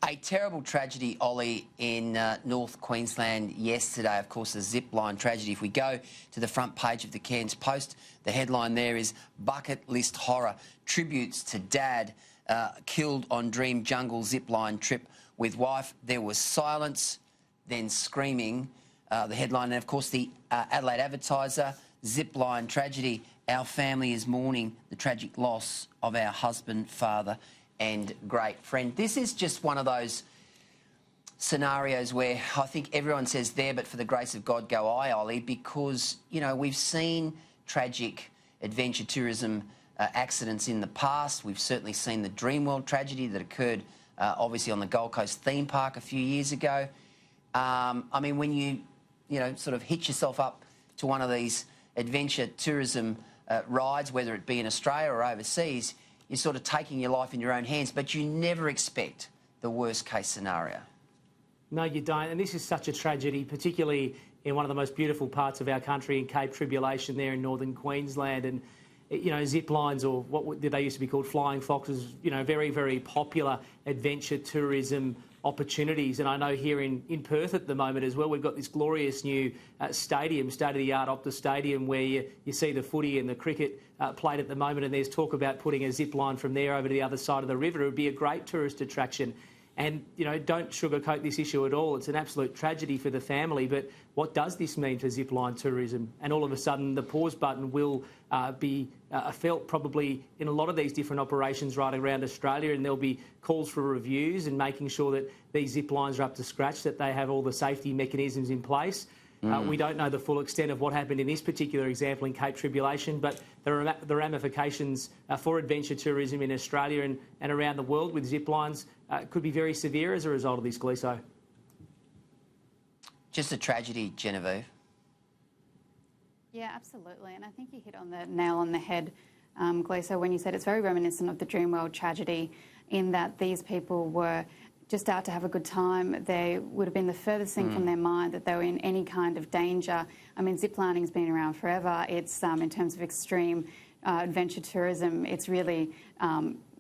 A terrible tragedy, Ollie, in North Queensland yesterday. Of course, the zipline tragedy. If we go to the front page of the Cairns Post, the headline there is Bucket List Horror. Tributes to Dad killed on Dream Jungle zipline trip with wife. There was silence, then screaming. The headline, and of course, the Adelaide Advertiser, zipline tragedy. Our family is mourning the tragic loss of our husband, father and great friend. This is just one of those scenarios where I think everyone says there, but for the grace of God go I, Ollie, because, you know, we've seen tragic adventure tourism accidents in the past. We've certainly seen the Dreamworld tragedy that occurred obviously on the Gold Coast theme park a few years ago. I mean, when you know, sort of hitch yourself up to one of these adventure tourism rides, whether it be in Australia or overseas, you're sort of taking your life in your own hands, but you never expect the worst case scenario. No, you don't. And this is such a tragedy, particularly in one of the most beautiful parts of our country, in Cape Tribulation there in northern Queensland. And, you know, zip lines, or what they used to be called, flying foxes, you know, very, very popular adventure tourism opportunities. And I know here in Perth at the moment as well, we've got this glorious new stadium, state-of-the-art Optus Stadium, where you see the footy and the cricket played at the moment, and there's talk about putting a zip line from there over to the other side of the river. It would be a great tourist attraction. And, you know, don't sugarcoat this issue at all. It's an absolute tragedy for the family. But what does this mean for zipline tourism? And all of a sudden, the pause button will be felt probably in a lot of these different operations right around Australia, and there'll be calls for reviews and making sure that these zip lines are up to scratch, that they have all the safety mechanisms in place. We don't know the full extent of what happened in this particular example in Cape Tribulation, but the ramifications for adventure tourism in Australia and around the world with zip lines could be very severe as a result of this, Gleeso. Just a tragedy, Genevieve. Yeah, absolutely. And I think you hit on the nail on the head, Gleeso, when you said it's very reminiscent of the Dreamworld tragedy, in that these people were just out to have a good time. They would have been the furthest thing from their mind that they were in any kind of danger. I mean, ziplining's been around forever. It's, in terms of extreme adventure tourism, it's really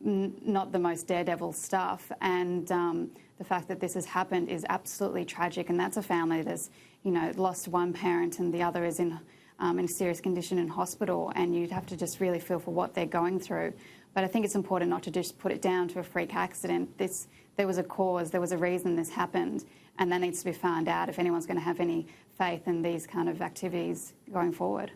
not the most daredevil stuff. And the fact that this has happened is absolutely tragic. And that's a family that's, you know, lost one parent and the other is in a serious condition in hospital. And you'd have to just really feel for what they're going through. But I think it's important not to just put it down to a freak accident. There was a cause, there was a reason this happened, and that needs to be found out if anyone's going to have any faith in these kind of activities going forward.